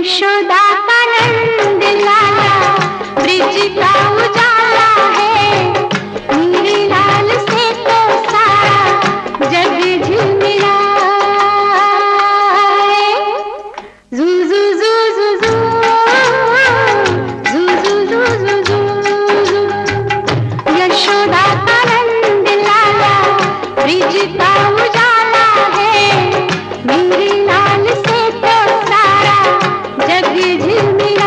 यशोदा का नंद लाला ब्रिज का उजाला है, मेरे लाल से तो सारा जग झिलमिला है। जू जू जू जू जू जू जू जू जू जू, यशोदा का नंद लाला ब्रिज का उजाला है, मेरे लाल से तो सारा जग झिलमिलाए।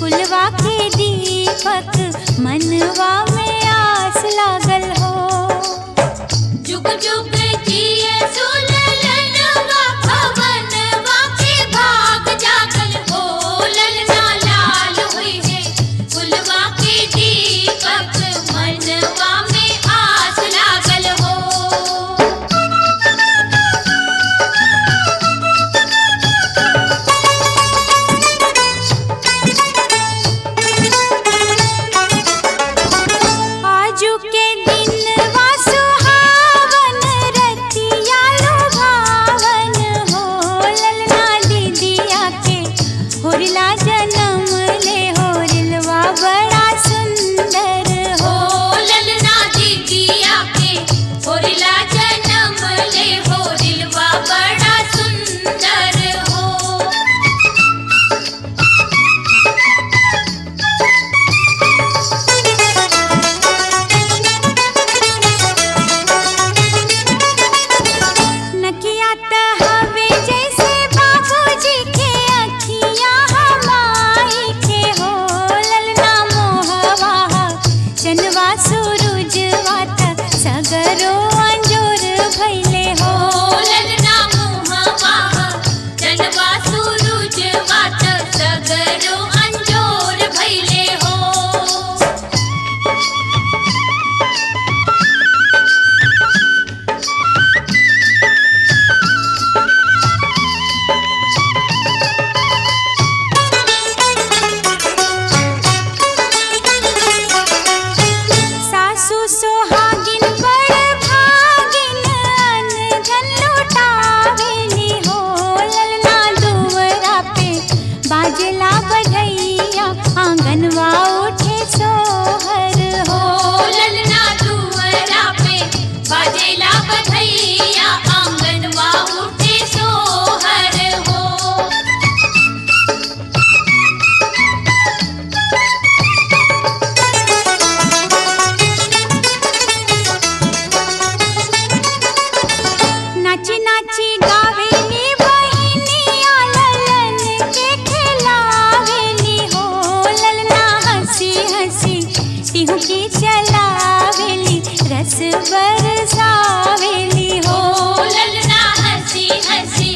फुलवा के दीपक मनवा में आस लागल हो। जुग जुग जिए सुललनवा भवनवा के भाग जागल हो। ललना लाल हुई है फुलवा के दीपक मनवा में आस लागल हो। आजू के दिनवा सुहावन रतिया लुभावन हो। ललना दीदिया के होरिला जन्म ले होरिलवा बड़ा सुंदर हो। ललना दीदिया के होरिला जन्म ले होरिलवा बड़ा सुंदर हो। नकिया त हवे जैसे बाबूजी के अखियां हमाई के हो। ललना मोहवा चनवा सूरजवा त सगरो अंजोर भइले हो। ललना मोहवा चनवा सूरजवा त सगरो अंजोर भइले हो। सासू सोहागिन बड़ भागिन अनधन लुटावेली हो। ललना दुवरा पे बाजला बधैया आंगनवा उठे सोहर हो। ललना दुवरा पे बाजला बधैया आंगनवा उठे सोहर हो। नाची नाची गावेली बहिनिया ललन के खिलावेली हो। ललना हंसी हंसी टिहुकी चलावेली रस बरसावेली हो। ललना हंसी हंसी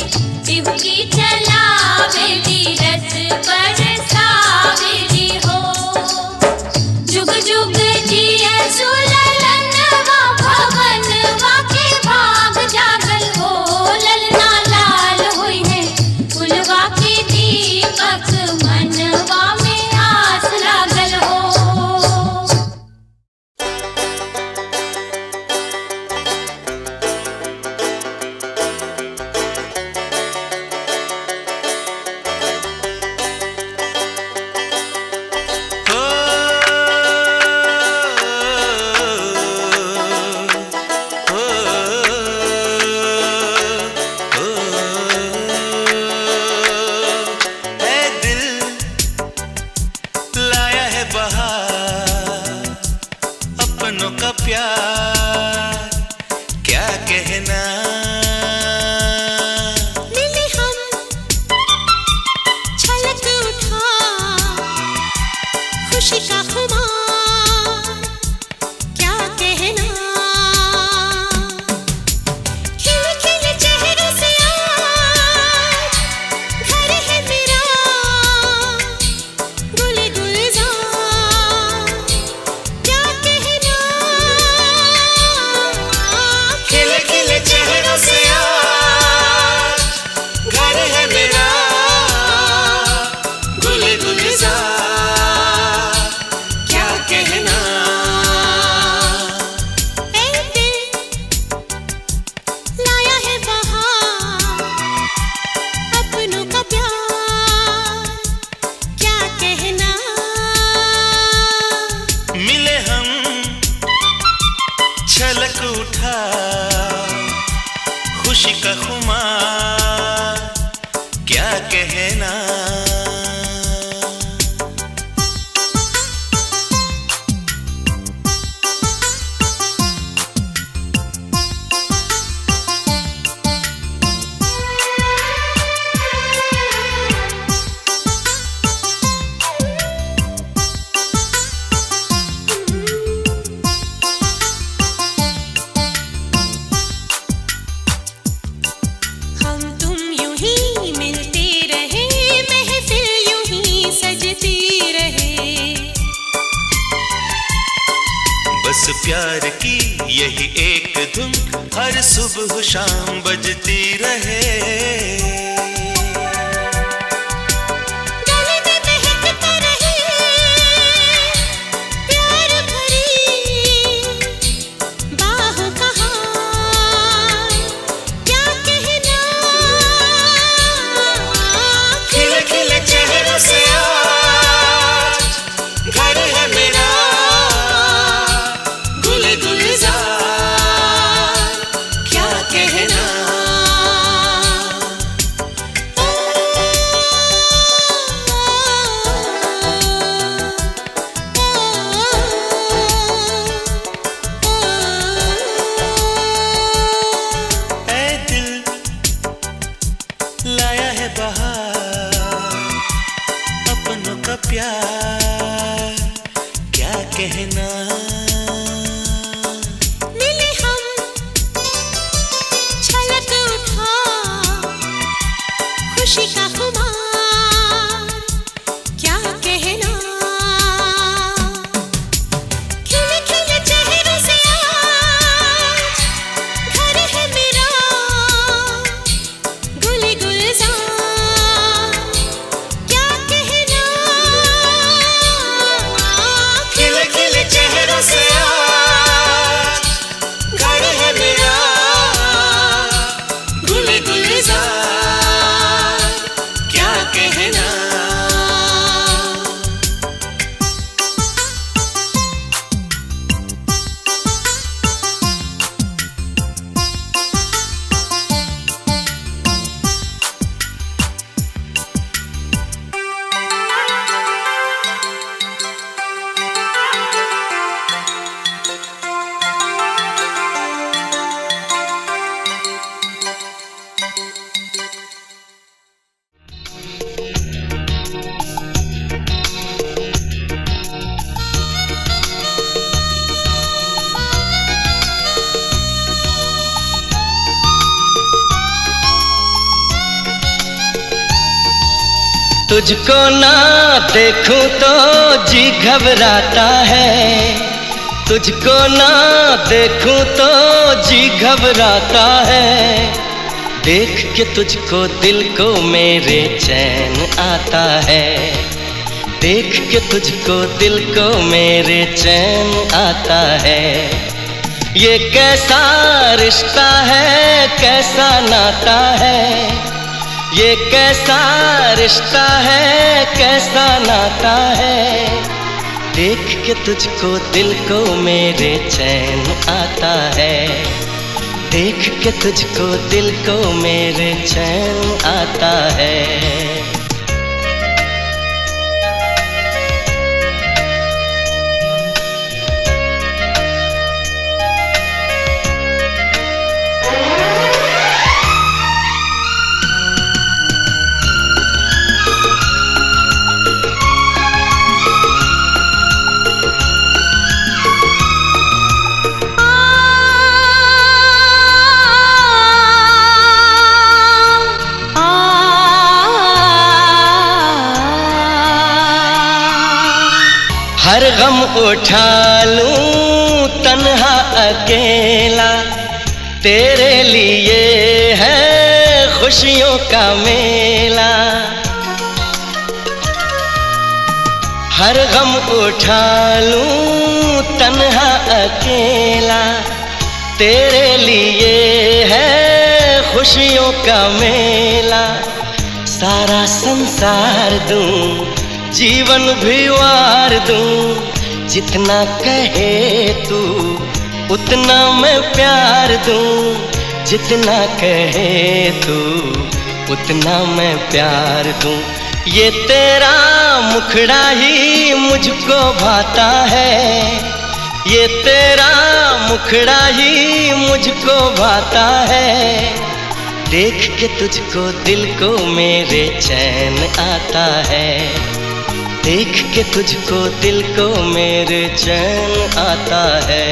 टिहुकी चलावेली रस बरसावेली हो। जुग जुग जिए सुललनवा भवनवा के भाग जागल हो। ललना लाल हुई है फुलवा के दीपक मनवा में आस लागल हो। ऐ दिल लाया है बहार, अपनों का प्यार क्या कहना। मिले हम छलक उठा खुशी का खुमार क्या कहना। खिले खिले चेहरों से आज घर है मेरा गुले गुलजार क्या कहना। खिले खिले चेहरों से आज घर है मेरा गुले गुलजार क्या कहना। ऐ दिल लाया है बहार अपनों का प्यार क्या कहना। मिले हम छलक उठा खुशी का खुमार क्या कहना। प्यार की यही एक धुन हर सुबह शाम बजती रहे। प्यार क्या कहना, मिले हम छलक उठा खुशी का खुमार क्या कहना। खिले खिले चेहरों से आज घर है मेरा गुले गुलजार तुझको ना देखूं तो जी घबराता है, तुझको ना देखूं तो जी घबराता है। देख के तुझको दिल को मेरे चैन आता है, देख के तुझको दिल को मेरे चैन आता है। ये कैसा रिश्ता है, कैसा नाता है, ये कैसा रिश्ता है, कैसा नाता है। देख के तुझको दिल को मेरे चैन आता है, देख के तुझको दिल को मेरे चैन आता है। हर गम उठा लूं तन्हा अकेला, तेरे लिए है खुशियों का मेला। हर गम उठा लूं तन्हा अकेला, तेरे लिए है खुशियों का मेला। सारा संसार दूं, जीवन भी वार दूं, जितना कहे तू उतना मैं प्यार दूं, जितना कहे तू उतना मैं प्यार दूं। ये तेरा मुखड़ा ही मुझको भाता है, ये तेरा मुखड़ा ही मुझको भाता है। देख के तुझको दिल को मेरे चैन आता है, देख के तुझको दिल को मेरे चैन आता है।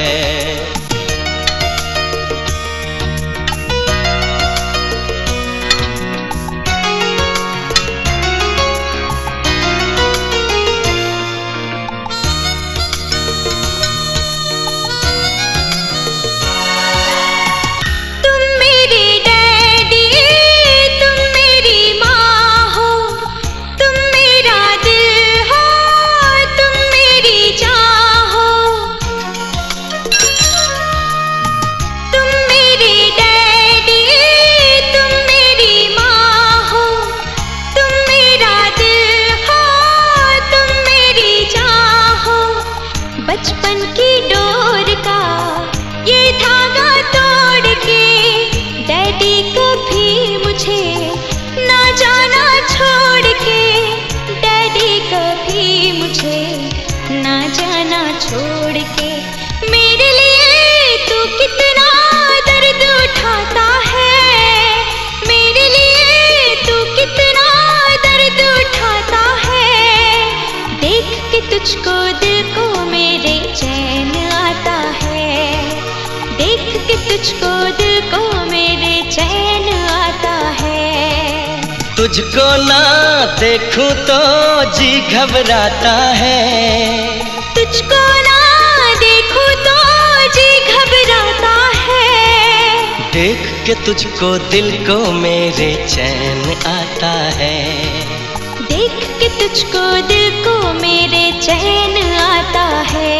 के तुझको दिल को मेरे चैन आता है, देख के तुझको दिल को मेरे चैन आता है। तुझको ना देखूं तो जी घबराता है, तुझको ना देखूं तो जी घबराता है। देख के तुझको दिल को मेरे चैन आता है, देख के तुझको दिल को मेरे चैन आता है।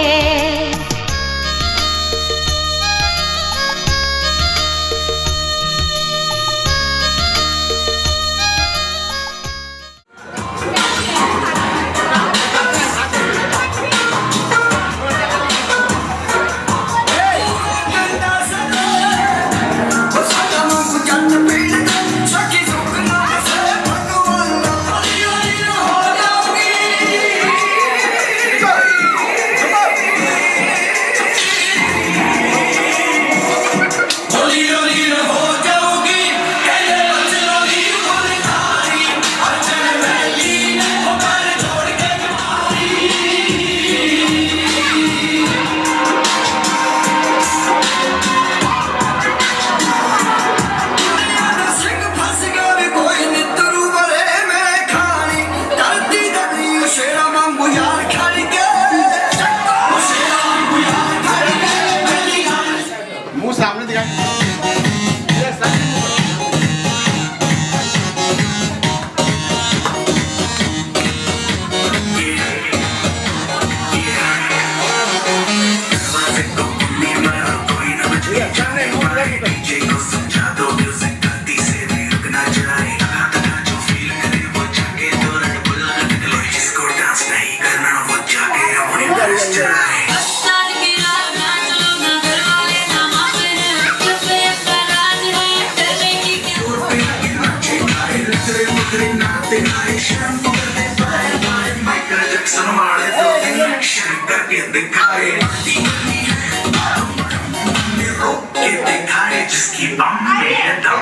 जिसकी बम में है दम।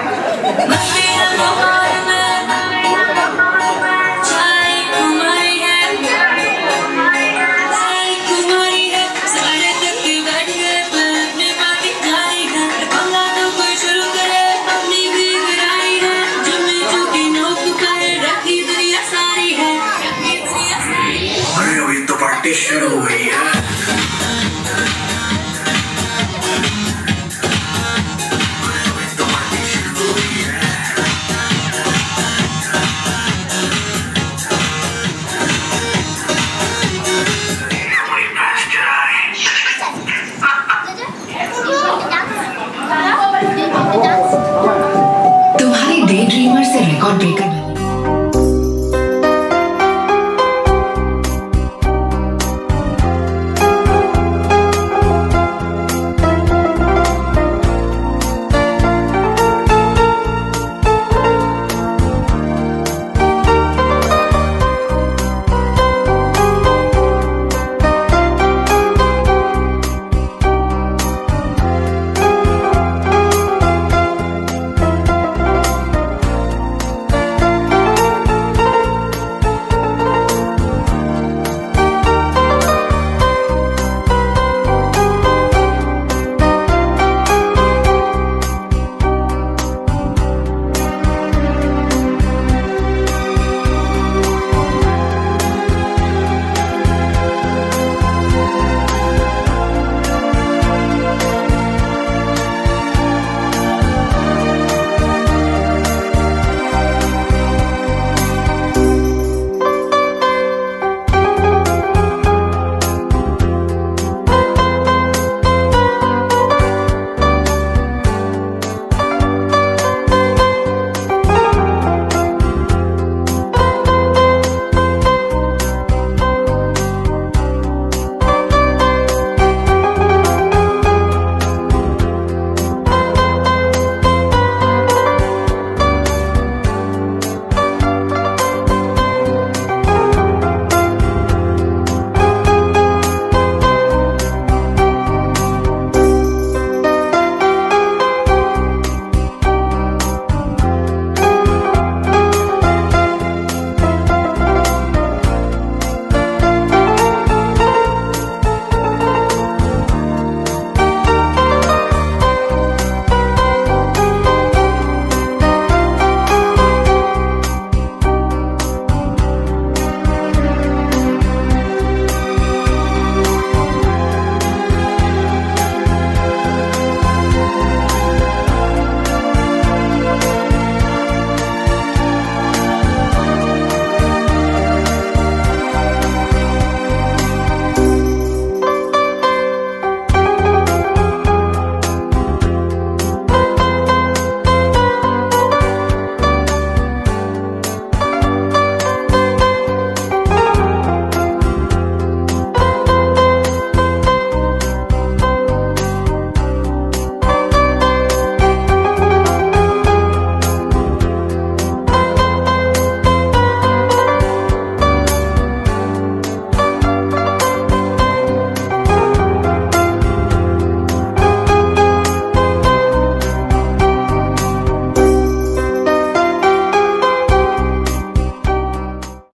शुरू हुई है।